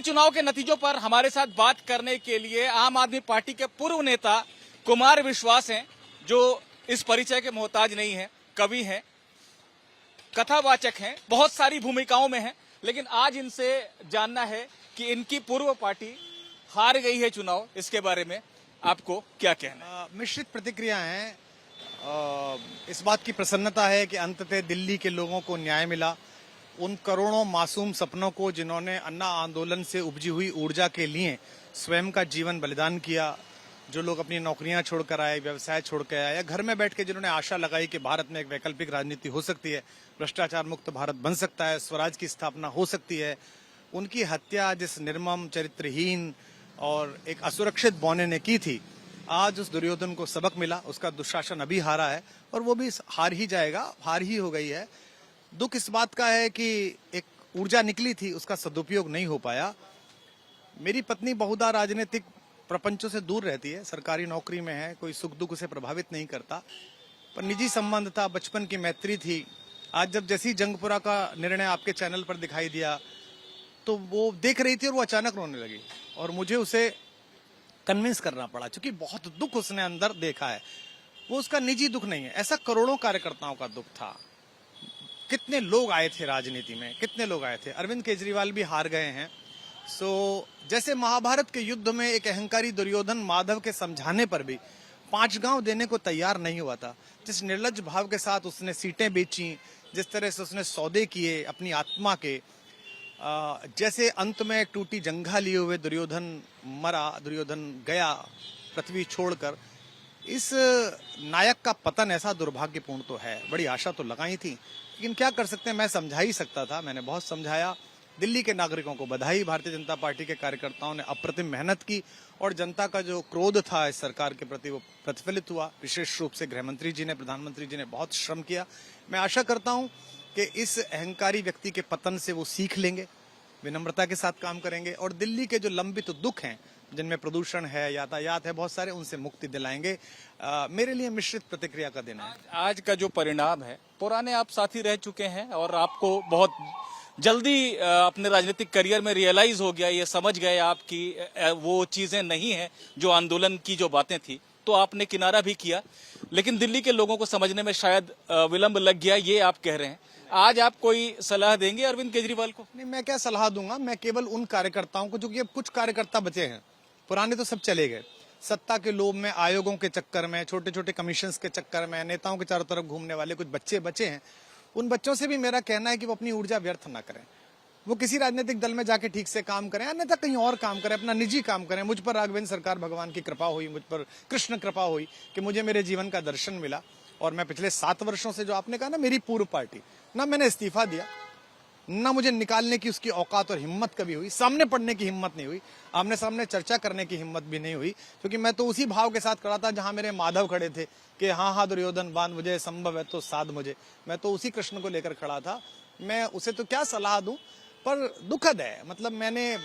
चुनाव के नतीजों पर हमारे साथ बात करने के लिए आम आदमी पार्टी के पूर्व नेता कुमार विश्वास हैं, जो इस परिचय के मोहताज नहीं है, कवि हैं, कथावाचक हैं, बहुत सारी भूमिकाओं में हैं। लेकिन आज इनसे जानना है कि इनकी पूर्व पार्टी हार गई है चुनाव, इसके बारे में आपको क्या कहना है? मिश्रित प्रतिक्रिया हैं। इस बात की प्रसन्नता है कि अंततः दिल्ली के लोगों को न्याय मिला। उन करोड़ों मासूम सपनों को जिन्होंने अन्ना आंदोलन से उपजी हुई ऊर्जा के लिए स्वयं का जीवन बलिदान किया, जो लोग अपनी नौकरियां छोड़कर आए, व्यवसाय छोड़कर आए, या घर में बैठ के जिन्होंने आशा लगाई कि भारत में एक वैकल्पिक राजनीति हो सकती है, भ्रष्टाचार मुक्त भारत बन सकता है, स्वराज की स्थापना हो सकती है, उनकी हत्या जिस निर्मम, चरित्रहीन और एक असुरक्षित बौने ने की थी, आज उस दुर्योधन को सबक मिला। उसका दुशासन अभी हारा है और वो भी हार ही जाएगा, हार ही हो गई है। दुख इस बात का है कि एक ऊर्जा निकली थी, उसका सदुपयोग नहीं हो पाया। मेरी पत्नी बहुधा राजनीतिक प्रपंचों से दूर रहती है, सरकारी नौकरी में है, कोई सुख दुख उसे प्रभावित नहीं करता, पर निजी संबंध था, बचपन की मैत्री थी। आज जब जैसी जंगपुरा का निर्णय आपके चैनल पर दिखाई दिया तो वो देख रही थी और वो अचानक रोने लगी और मुझे उसे कन्विंस करना पड़ा, क्योंकि बहुत दुख उसने अंदर देखा है। वो उसका निजी दुख नहीं है, ऐसा करोड़ों कार्यकर्ताओं का दुख था। कितने लोग आए थे राजनीति में, कितने लोग आए थे। अरविंद केजरीवाल भी हार गए हैं। जैसे महाभारत के युद्ध में एक अहंकारी दुर्योधन माधव के समझाने पर भी 5 गांव देने को तैयार नहीं हुआ था, जिस निर्लज्ज भाव के साथ उसने सीटें बेची, जिस तरह से उसने सौदे किए अपनी आत्मा के, जैसे अंत में टूटी जंघा लिए हुए दुर्योधन मरा, दुर्योधन गया पृथ्वी छोड़कर। इस नायक का पतन ऐसा दुर्भाग्यपूर्ण तो है। बड़ी आशा तो लगाई थी, लेकिन क्या कर सकते हैं, मैं समझा ही सकता था, मैंने बहुत समझाया। दिल्ली के नागरिकों को बधाई, भारतीय जनता पार्टी के कार्यकर्ताओं ने अप्रतिम मेहनत की और जनता का जो क्रोध था इस सरकार के प्रति वो प्रतिफलित हुआ। विशेष रूप से गृहमंत्री जी ने, प्रधानमंत्री जी ने बहुत श्रम किया। मैं आशा करता हूं कि इस अहंकारी व्यक्ति के पतन से वो सीख लेंगे, विनम्रता के साथ काम करेंगे और दिल्ली के जो लंबित दुख हैं, जिनमें प्रदूषण है, यातायात है, बहुत सारे, उनसे मुक्ति दिलाएंगे। मेरे लिए मिश्रित प्रतिक्रिया का दिन है। आज का जो परिणाम है, पुराने आप साथी रह चुके हैं और आपको बहुत जल्दी अपने राजनीतिक करियर में रियलाइज हो गया, ये समझ गए आप कि वो चीजें नहीं हैं जो आंदोलन की जो बातें थी, तो आपने किनारा भी किया। लेकिन दिल्ली के लोगों को समझने में शायद विलंब लग गया, ये आप कह रहे हैं। आज आप कोई सलाह देंगे अरविंद केजरीवाल को? नहीं, मैं क्या सलाह दूंगा। मैं केवल उन कार्यकर्ताओं को, जो कि अब कुछ कार्यकर्ता बचे हैं, पुराने तो सब चले गए। सत्ता के लोभ में, आयोगों के चक्कर में, छोटे छोटे कमीशंस के चक्कर में, नेताओं के चारों तरफ घूमने वाले कुछ बच्चे बचे हैं। उन बच्चों से भी मेरा कहना है कि वो अपनी ऊर्जा व्यर्थ ना करें, वो किसी राजनीतिक दल में जाके ठीक से काम करें, अन्यथा कहीं और काम करें, अपना निजी काम करें। मुझ पर राघवेंद्र सरकार भगवान की कृपा हुई, मुझ पर कृष्ण कृपा हुई कि मुझे मेरे जीवन का दर्शन मिला और मैं पिछले 7 वर्षों से, जो आपने कहा ना, मेरी पूर्व पार्टी, ना मैंने इस्तीफा दिया, ना मुझे निकालने की उसकी औकात और हिम्मत कभी हुई, सामने पढ़ने की हिम्मत नहीं हुई, आमने सामने चर्चा करने की हिम्मत भी नहीं हुई, क्योंकि मैं तो उसी भाव के साथ खड़ा था जहां मेरे माधव खड़े थे कि हाँ हाँ दुर्योधन बांध मुझे, संभव है तो साध मुझे। मैं तो उसी कृष्ण को लेकर खड़ा था। मैं उसे तो क्या सलाह दूं, पर दुखद है। मतलब मैंने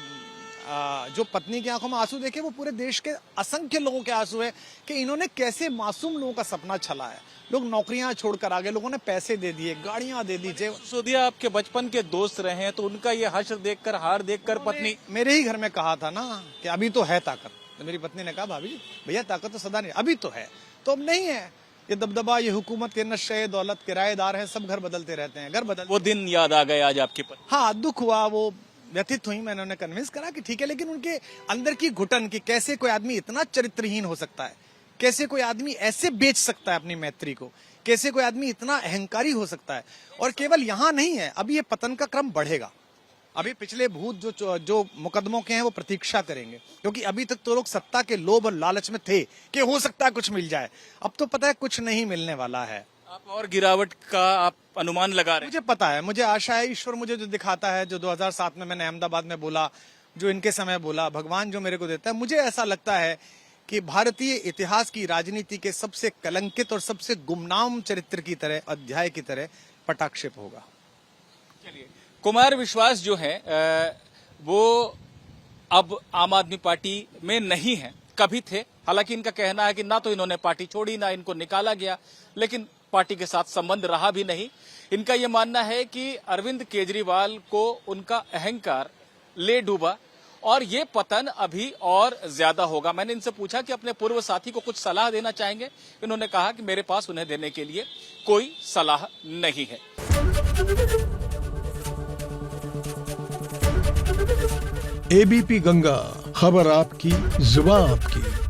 जो पत्नी की आंखों में आंसू देखे, वो पूरे देश के असंख्य लोगों के आंसू है कि इन्होंने कैसे मासूम लोगों का सपना छला है। लोग नौकरियां छोड़कर आ गए, लोगों ने पैसे दे दिए, गाड़ियां दे दी। सिसोदिया आपके बचपन के दोस्त रहे हैं, तो उनका ये हश्र देखकर, हार देखकर पत्नी मेरे ही घर में कहा था ना कि अभी तो है ताकत, तो मेरी पत्नी ने कहा भाभी जी भैया ताकत तो सदा नहीं, अभी तो है, तो अब नहीं है। ये दबदबा, ये हुकूमत के नशे, दौलत, किराएदार हैं, सब घर बदलते रहते हैं, घर बदल। वो दिन याद आ गए आज आपके पर? हाँ, दुख हुआ, वो व्यथित हुई। मैंने उन्हें कन्विंस करा कि ठीक है, लेकिन उनके अंदर की घुटन कि कैसे कोई आदमी इतना चरित्रहीन हो सकता है, कैसे कोई आदमी ऐसे बेच सकता है अपनी मैत्री को, कैसे कोई आदमी इतना अहंकारी हो सकता है। और केवल यहां नहीं है, अभी ये पतन का क्रम बढ़ेगा। अभी पिछले भूत जो मुकदमों के हैं वो प्रतीक्षा करेंगे, क्योंकि अभी तक तो लोग सत्ता के लोभ और लालच में थे कि हो सकता है कुछ मिल जाए। अब तो पता है कुछ नहीं मिलने वाला है। आप और गिरावट का आप अनुमान लगा रहे हैं? मुझे पता है, मुझे आशा है, ईश्वर मुझे जो दिखाता है, जो 2007 में मैंने अहमदाबाद में बोला, जो इनके समय बोला, भगवान जो मेरे को देता है, मुझे ऐसा लगता है कि भारतीय इतिहास की राजनीति के सबसे कलंकित और सबसे गुमनाम चरित्र की तरह, अध्याय की तरह पटाक्षेप होगा। चलिए, कुमार विश्वास जो है वो अब आम आदमी पार्टी में नहीं है, कभी थे। हालांकि इनका कहना है कि ना तो इन्होंने पार्टी छोड़ी, ना इनको निकाला गया, लेकिन पार्टी के साथ संबंध रहा भी नहीं। इनका यह मानना है कि अरविंद केजरीवाल को उनका अहंकार ले डूबा और ये पतन अभी और ज्यादा होगा। मैंने इनसे पूछा कि अपने पूर्व साथी को कुछ सलाह देना चाहेंगे। इन्होंने कहा कि मेरे पास उन्हें देने के लिए कोई सलाह नहीं है। एबीपी गंगा, खबर आपकी, जुबान आपकी।